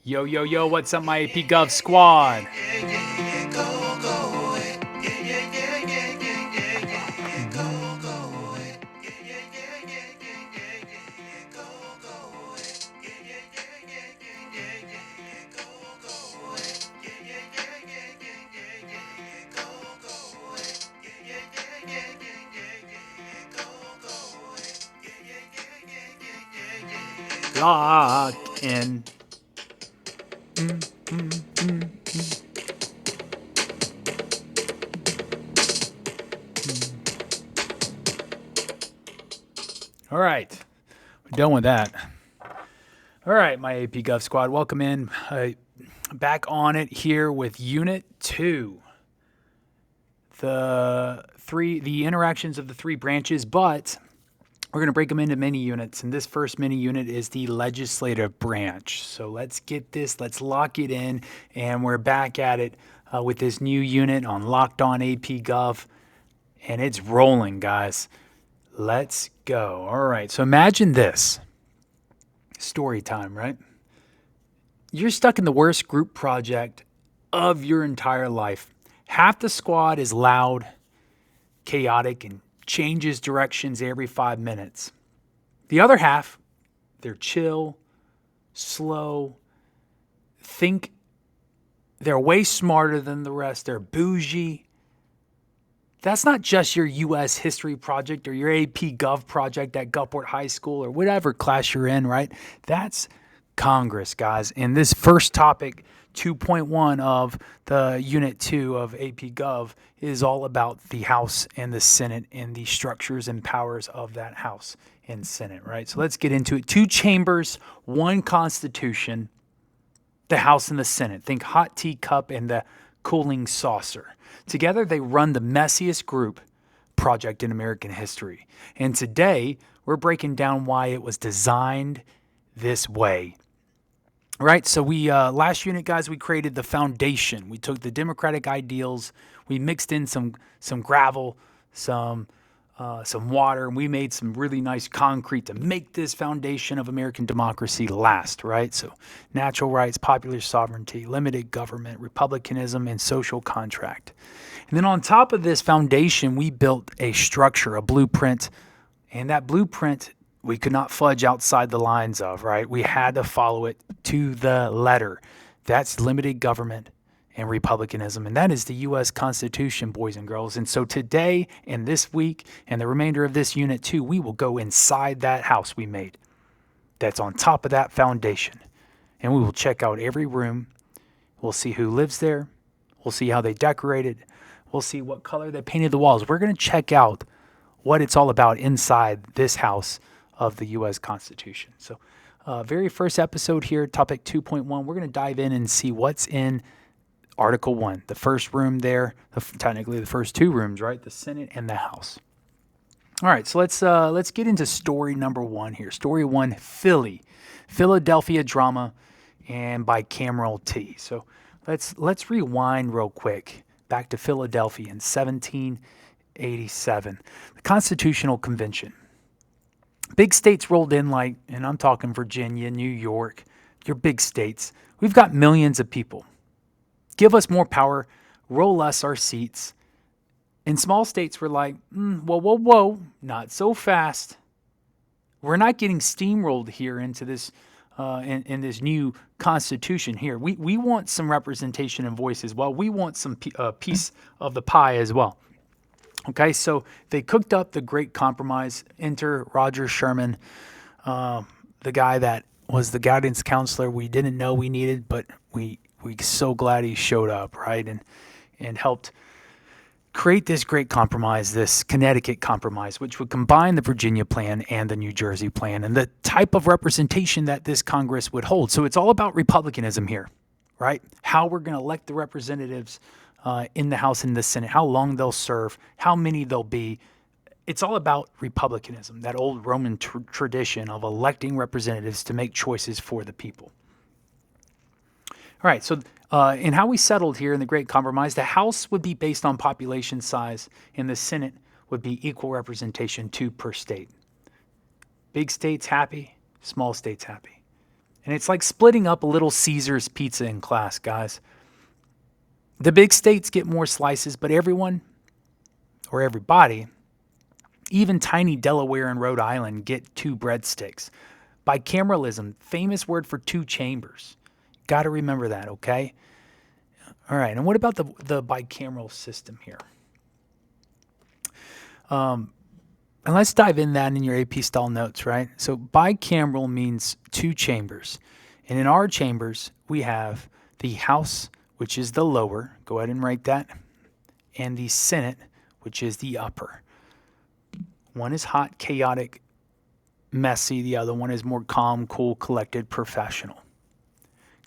Yo, yo, yo, what's up, my AP Gov squad? Lock in. All right, we're done with that. All right, my AP Gov squad, welcome in. Back on it here with Unit 2. The interactions of the three branches, but we're going to break them into mini units, and this first mini unit is the legislative branch. So let's get this, let's lock it in, and we're back at it with this new unit on Locked On AP Gov, and it's rolling, guys. Let's go. All right, so imagine this. Story time, right? You're stuck in the worst group project of your entire life. Half the squad is loud, chaotic, and changes directions every 5 minutes. The other half, they're chill, slow, think they're way smarter than the rest, they're bougie. That's not just your U.S. history project or your AP Gov project at Gulfport High School or whatever class you're in, right? That's Congress, guys. And this first topic, 2.1 of the Unit 2 of AP Gov, is all about the House and the Senate and the structures and powers of that House and Senate, right? So let's get into it. Two chambers, one Constitution, the House and the Senate. Think hot teacup and the cooling saucer. Together, they run the messiest group project in American history. And today, we're breaking down why it was designed this way. Right, so we last unit, guys, we created the foundation. We took the democratic ideals, we mixed in some gravel, some water, and we made some really nice concrete to make this foundation of American democracy last. Right, so natural rights, popular sovereignty, limited government, republicanism, and social contract. And then on top of this foundation, we built a structure, a blueprint, and that blueprint we could not fudge outside the lines of, right? We had to follow it to the letter. That's limited government and republicanism. And that is the U.S. Constitution, boys and girls. And so today and this week and the remainder of this unit too, we will go inside that house we made that's on top of that foundation. And we will check out every room. We'll see who lives there. We'll see how they decorated. We'll see what color they painted the walls. We're going to check out what it's all about inside this house of the U.S. Constitution. So very first episode here, topic 2.1, we're going to dive in and see what's in Article 1, the first room there, technically the first two rooms, right? The Senate and the House. All right, so let's get into story number 1 here. Story 1, Philadelphia Drama, and by Cameron T. So let's rewind real quick back to Philadelphia in 1787. The Constitutional Convention. Big states rolled in like, and I'm talking Virginia, New York, your big states. We've got millions of people. Give us more power, roll us our seats. And small states were like, whoa, not so fast. We're not getting steamrolled here into this, in this new constitution here. We want some representation and voice as well. We want some piece of the pie as well. Okay, so they cooked up the Great Compromise. Enter Roger Sherman, the guy that was the guidance counselor we didn't know we needed, but we so glad he showed up, right? And helped create this Great Compromise, this Connecticut Compromise, which would combine the Virginia Plan and the New Jersey Plan and the type of representation that this Congress would hold. So it's all about republicanism here, right? How we're going to elect the representatives in the House and the Senate, how long they'll serve, how many there'll be. It's all about republicanism, that old Roman tradition of electing representatives to make choices for the people. All right, so in how we settled here in the Great Compromise, the House would be based on population size, and the Senate would be equal representation, 2 per state. Big states happy, small states happy. And it's like splitting up a Little Caesars pizza in class, guys. The big states get more slices, but everyone or everybody, even tiny Delaware and Rhode Island, get 2 breadsticks. Bicameralism, famous word for 2 chambers. Got to remember that, okay? All right, and what about the bicameral system here? And let's dive in that in your AP style notes, right? So bicameral means 2 chambers. And in our chambers, we have the House, which is the lower. Go ahead and write that. And the Senate, which is the upper. One is hot, chaotic, messy. The other one is more calm, cool, collected, professional.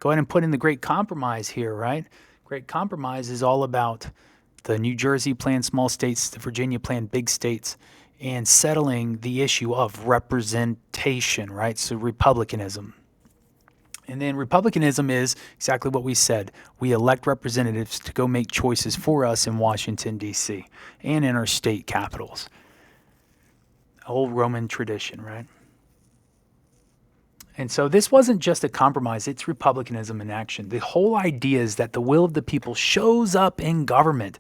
Go ahead and put in the Great Compromise here, right? Great Compromise is all about the New Jersey plan, small states, the Virginia plan, big states, and settling the issue of representation, right? So republicanism. And then republicanism is exactly what we said. We elect representatives to go make choices for us in Washington, D.C. and in our state capitals. Old Roman tradition, right? And so this wasn't just a compromise, it's republicanism in action. The whole idea is that the will of the people shows up in government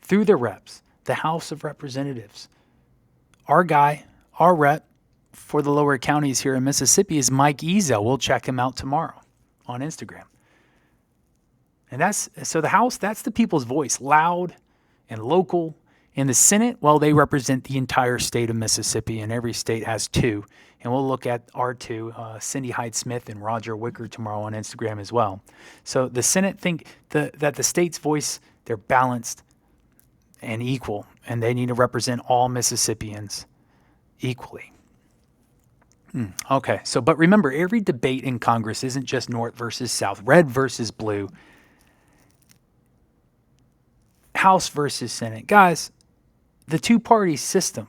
through the reps, the House of Representatives. Our guy, our rep for the lower counties here in Mississippi is Mike Ezel. We'll check him out tomorrow on Instagram. And so the House, that's the people's voice, loud and local. And the Senate, well, they represent the entire state of Mississippi, and every state has 2. And we'll look at our 2, Cindy Hyde-Smith and Roger Wicker tomorrow on Instagram as well. So the Senate think that the state's voice, they're balanced and equal, and they need to represent all Mississippians equally. Okay, but remember, every debate in Congress isn't just North versus South, red versus blue, House versus Senate. Guys, the 2-party system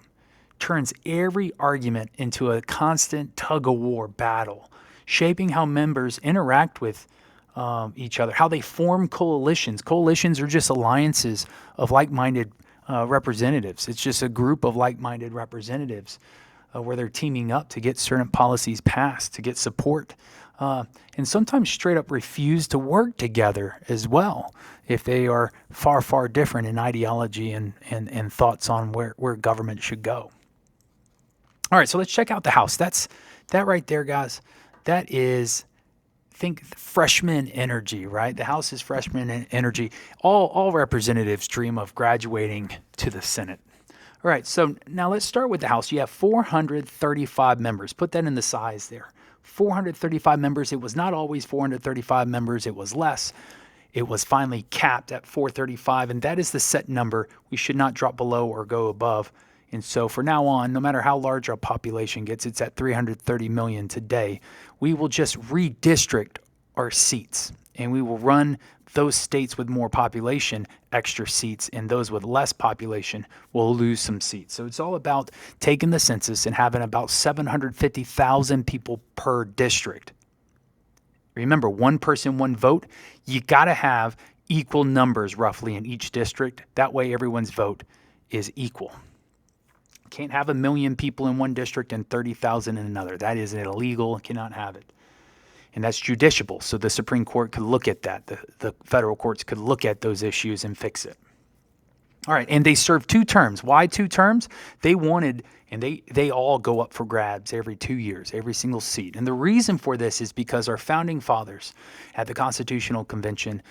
turns every argument into a constant tug-of-war battle, shaping how members interact with each other, how they form coalitions. Coalitions are just alliances of like-minded representatives. It's just a group of like-minded representatives where they're teaming up to get certain policies passed, to get support, and sometimes straight up refuse to work together as well if they are far, far different in ideology and thoughts on where government should go. All right, so let's check out the House. That right there, guys, that is, think freshman energy, right? The House is freshman energy. All representatives dream of graduating to the Senate. All right, so now let's start with the House. You have 435 members. Put that in the size there. 435 members. It was not always 435 members. It was less. It was finally capped at 435, and that is the set number. We should not drop below or go above. And so for now on, no matter how large our population gets, it's at 330 million today, we will just redistrict our seats, and we will run those states with more population extra seats, and those with less population will lose some seats. So it's all about taking the census and having about 750,000 people per district. Remember, 1 person, 1 vote. You got to have equal numbers roughly in each district. That way everyone's vote is equal. Can't have 1 million people in one district and 30,000 in another. That is illegal. Cannot have it. And that's judiciable. So the Supreme Court could look at that. The federal courts could look at those issues and fix it. All right, and they served 2 terms. Why 2 terms? They wanted, and they all go up for grabs every 2 years, every single seat. And the reason for this is because our founding fathers at the Constitutional Convention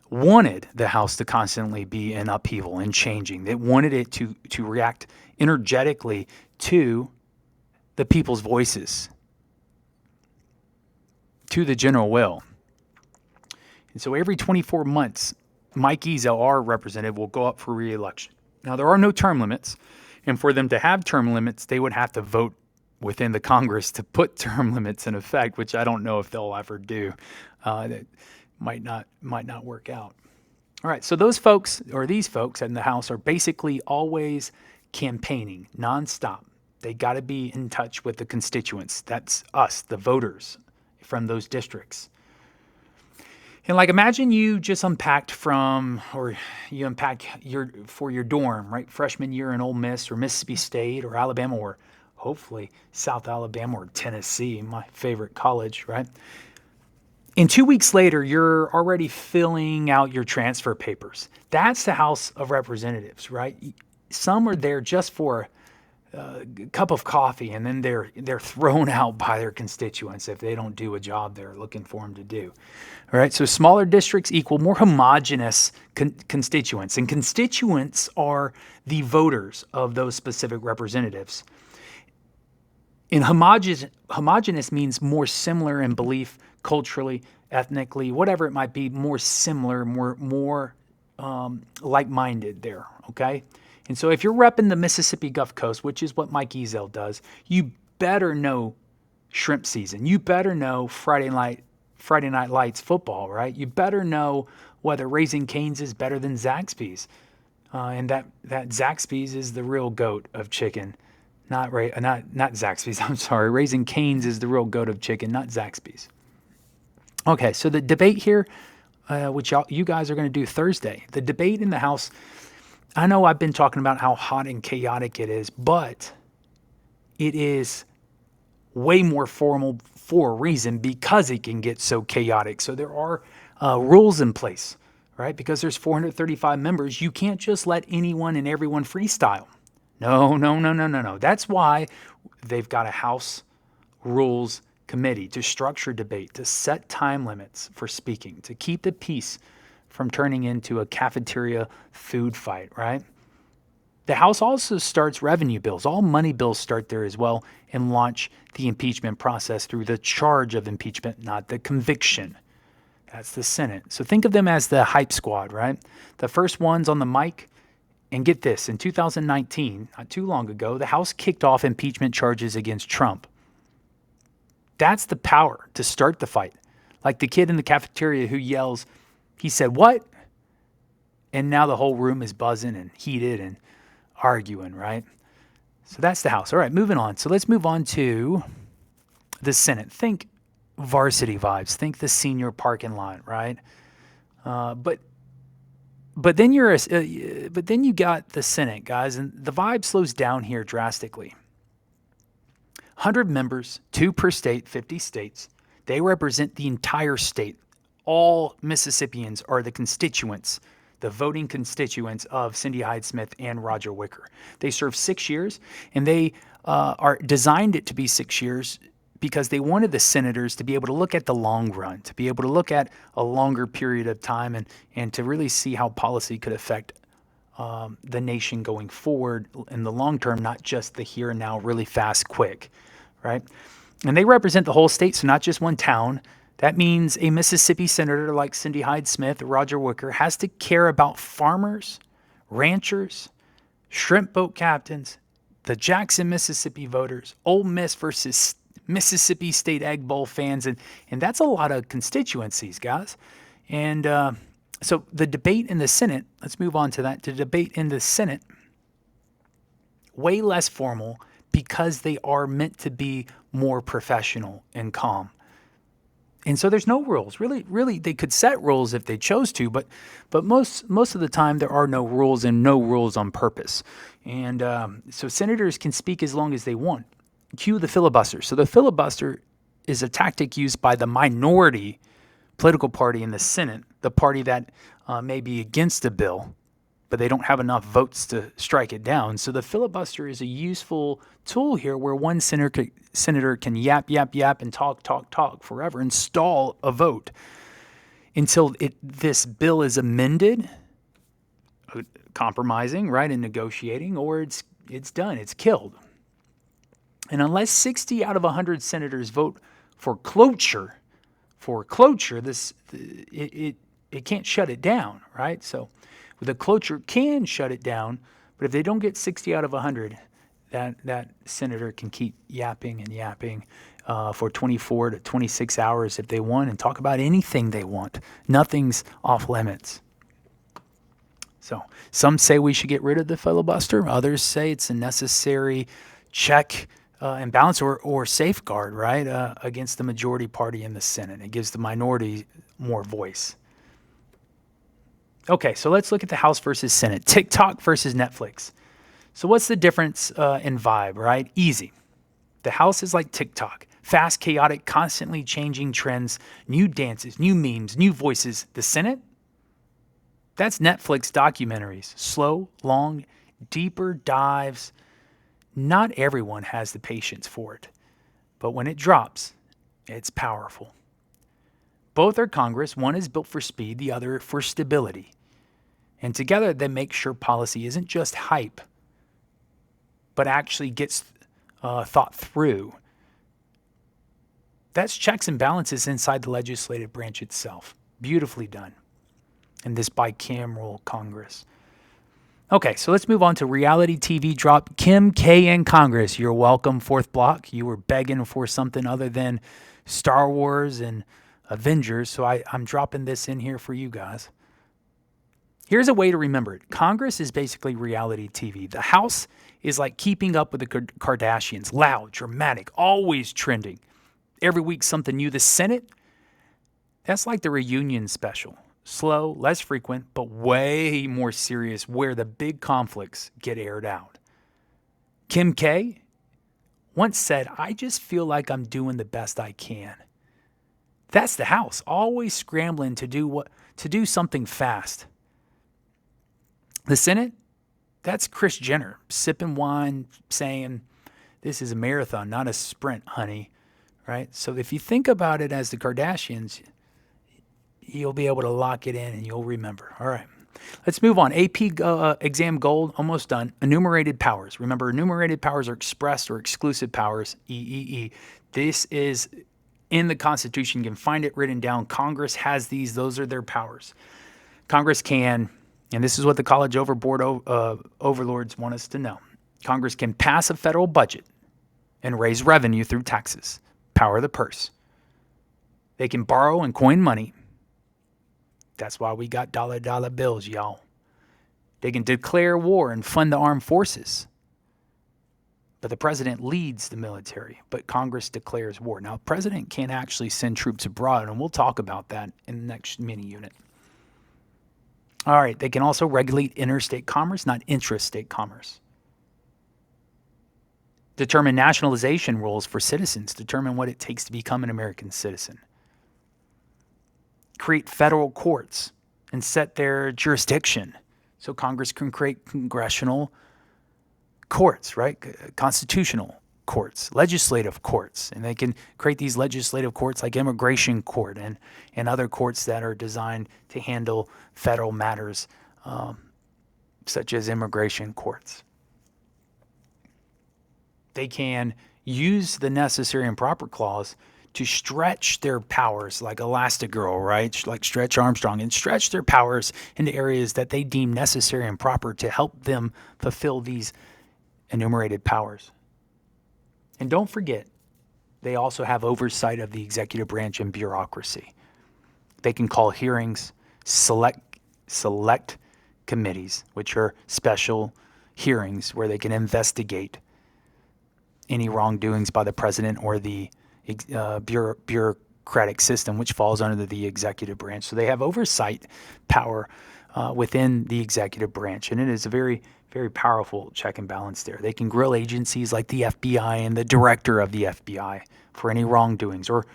wanted the House to constantly be in upheaval and changing. They wanted it to react energetically to the people's voices, to the general will. And so every 24 months, Mike Ezel, our representative, will go up for re-election. Now, there are no term limits, and for them to have term limits, they would have to vote within the Congress to put term limits in effect, which I don't know if they'll ever do. That might not work out. All right, so these folks in the House are basically always campaigning nonstop. They got to be in touch with the constituents. That's us, the voters from those districts. And like, imagine you just unpacked for your dorm, right? Freshman year in Ole Miss or Mississippi State or Alabama or hopefully South Alabama or Tennessee, my favorite college, right? And 2 weeks later, you're already filling out your transfer papers. That's the House of Representatives, right? Some are there just for a cup of coffee, and then they're thrown out by their constituents if they don't do a job they're looking for them to do. All right, so smaller districts equal more homogenous constituents, and constituents are the voters of those specific representatives. And homogenous means more similar in belief, culturally, ethnically, whatever it might be, more similar, more like-minded there, okay? And so if you're repping the Mississippi Gulf Coast, which is what Mike Ezel does, you better know shrimp season. You better know Friday Night Lights football, right? You better know whether Raising Cane's is better than Zaxby's. And that Zaxby's is the real goat of chicken. Not Zaxby's, I'm sorry. Raising Cane's is the real goat of chicken, not Zaxby's. Okay, so the debate here, which you guys are going to do Thursday, the debate in the House, I know I've been talking about how hot and chaotic it is, but it is way more formal for a reason because it can get so chaotic. So there are rules in place, right? Because there's 435 members, you can't just let anyone and everyone freestyle. No. That's why they've got a House Rules Committee to structure debate, to set time limits for speaking, to keep the peace from turning into a cafeteria food fight, right? The House also starts revenue bills. All money bills start there as well and launch the impeachment process through the charge of impeachment, not the conviction. That's the Senate. So think of them as the hype squad, right? The first ones on the mic. And get this, in 2019, not too long ago, the House kicked off impeachment charges against Trump. That's the power to start the fight. Like the kid in the cafeteria who yells, he said, "What?" And now the whole room is buzzing and heated and arguing, right? So that's the House. All right, moving on. So let's move on to the Senate. Think Varsity vibes. Think the senior parking lot, right? But then you got the Senate, guys, and the vibe slows down here drastically. 100 members, 2 per state, 50 states. They represent the entire state. All Mississippians are the constituents, the voting constituents of Cindy Hyde-Smith and Roger Wicker. They serve 6 years, and they are designed it to be 6 years because they wanted the senators to be able to look at the long run, to be able to look at a longer period of time and to really see how policy could affect the nation going forward in the long term, not just the here and now, really fast, quick, right? And they represent the whole state, so not just one town. That means a Mississippi senator like Cindy Hyde-Smith or Roger Wicker has to care about farmers, ranchers, shrimp boat captains, the Jackson, Mississippi voters, Ole Miss versus Mississippi State Egg Bowl fans, and that's a lot of constituencies, guys. And so the debate in the Senate, let's move on to that. The debate in the Senate, way less formal because they are meant to be more professional and calm. And so there's no rules. Really, they could set rules if they chose to, but most of the time there are no rules and no rules on purpose. And so senators can speak as long as they want. Cue the filibuster. So the filibuster is a tactic used by the minority political party in the Senate, the party that may be against a bill, but they don't have enough votes to strike it down. So the filibuster is a useful tool here where one senator can yap, and talk forever and stall a vote until this bill is amended, compromising, right, and negotiating, or it's done, it's killed. And unless 60 out of 100 senators vote for cloture, it can't shut it down, right? So the cloture can shut it down, but if they don't get 60 out of 100, that senator can keep yapping for 24 to 26 hours if they want and talk about anything they want. Nothing's off limits. So some say we should get rid of the filibuster. Others say it's a necessary check and balance or safeguard, right, against the majority party in the Senate. It gives the minority more voice. Okay, so let's look at the House versus Senate. TikTok versus Netflix. So what's the difference in vibe, right? Easy. The House is like TikTok. Fast, chaotic, constantly changing trends, new dances, new memes, new voices. The Senate? That's Netflix documentaries. Slow, long, deeper dives. Not everyone has the patience for it. But when it drops, it's powerful. Both are Congress. One is built for speed, the other for stability. And together they make sure policy isn't just hype, but actually gets thought through. That's checks and balances inside the legislative branch itself. Beautifully done in this bicameral Congress. Okay, so let's move on to reality TV drop. Kim K in Congress. You're welcome, Fourth Block. You were begging for something other than Star Wars and Avengers, so I'm dropping this in here for you guys. Here's a way to remember it. Congress is basically reality TV. The House is like keeping up with the Kardashians. Loud, dramatic, always trending. Every week something new. The Senate, that's like the reunion special. Slow, less frequent, but way more serious, where the big conflicts get aired out. Kim K once said, "I just feel like I'm doing the best I can." That's the House, always scrambling to do something fast. The Senate, that's Kris Jenner, sipping wine, saying, "This is a marathon, not a sprint, honey." Right? So if you think about it as the Kardashians, you'll be able to lock it in and you'll remember. All right. Let's move on. AP exam gold, almost done. Enumerated powers. Remember, enumerated powers are expressed or exclusive powers, EEE. This is in the Constitution. You can find it written down. Congress has these. Those are their powers. Congress can, and this is what the college overlords want us to know, Congress can pass a federal budget and raise revenue through taxes. Power of the purse. They can borrow and coin money. That's why we got dollar bills, y'all. They can declare war and fund the armed forces. But the president leads the military, but Congress declares war. Now, the president can't actually send troops abroad, and we'll talk about that in the next mini unit. All right, they can also regulate interstate commerce, not intrastate commerce. Determine nationalization rules for citizens. Determine what it takes to become an American citizen. Create federal courts and set their jurisdiction. So Congress can create congressional courts, right? Constitutional courts, legislative courts. And they can create these legislative courts like immigration court and other courts that are designed to handle federal matters, such as immigration courts. They can use the necessary and proper clause to stretch their powers like Elastigirl, right? Like Stretch Armstrong, and stretch their powers into areas that they deem necessary and proper to help them fulfill these enumerated powers. And don't forget, they also have oversight of the executive branch and bureaucracy. They can call hearings, select committees, which are special hearings where they can investigate any wrongdoings by the president or the bureaucratic system, which falls under the executive branch. So they have oversight power within the executive branch, and it is a very, very powerful check and balance there. They can grill agencies like the FBI and the director of the FBI for any wrongdoings, or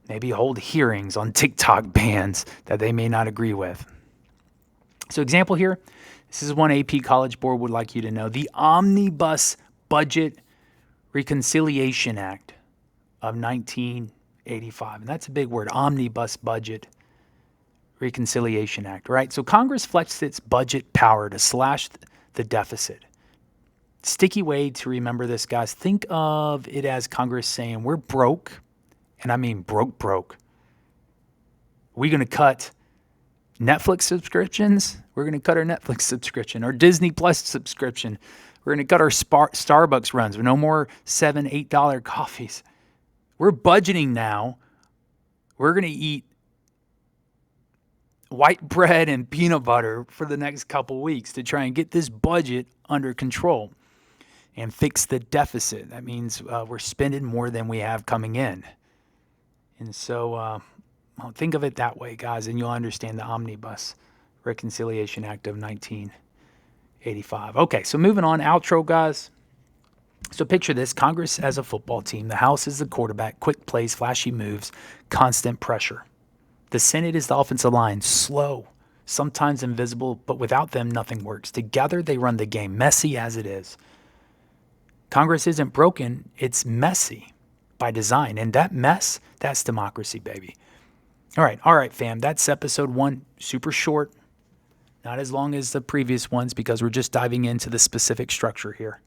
maybe hold hearings on TikTok bans that they may not agree with. So example here, this is one AP College Board would like you to know. The Omnibus Budget Reconciliation Act of 1985. And that's a big word, Omnibus Budget Reconciliation Act, right? So Congress flexed its budget power to slash the deficit. Sticky way to remember this, guys. Think of it as Congress saying, we're broke, and I mean broke. We're going to cut Netflix subscriptions. We're going to cut our Netflix subscription, our Disney Plus subscription. We're going to cut our Starbucks runs. No more $7, $8 coffees. We're budgeting now. We're going to eat white bread and peanut butter for the next couple weeks to try and get this budget under control and fix the deficit. That means we're spending more than we have coming in. And so think of it that way, guys, and you'll understand the Omnibus Reconciliation Act of 1985. Okay, so moving on, outro, guys. So picture this: Congress as a football team, the House is the quarterback, quick plays, flashy moves, constant pressure. The Senate is the offensive line, slow, sometimes invisible, but without them, nothing works. Together, they run the game, messy as it is. Congress isn't broken, it's messy by design. And that mess, that's democracy, baby. All right, fam. That's episode 1. Super short, not as long as the previous ones because we're just diving into the specific structure here.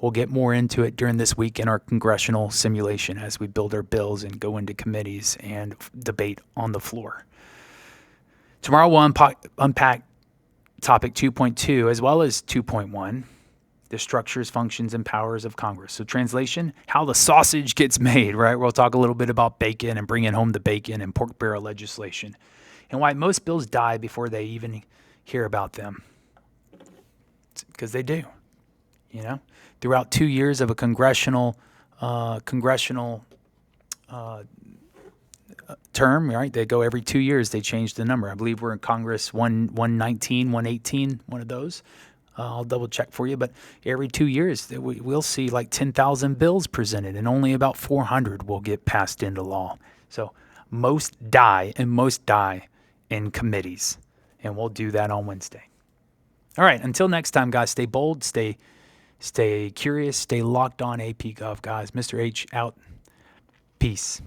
We'll get more into it during this week in our congressional simulation as we build our bills and go into committees and debate on the floor. Tomorrow we'll unpack topic 2.2 as well as 2.1, the structures, functions, and powers of Congress. So translation, how the sausage gets made, right? We'll talk a little bit about bacon and bringing home the bacon and pork barrel legislation and why most bills die before they even hear about them. Because they do, throughout 2 years of a congressional term, right? They go every 2 years. They change the number. I believe we're in Congress 119, 118, one of those. I'll double check for you. But every 2 years, we'll see like 10,000 bills presented, and only about 400 will get passed into law. So most die in committees, and we'll do that on Wednesday. All right. Until next time, guys, stay bold, stay curious, stay locked on AP Gov, guys. Mr. H out. Peace.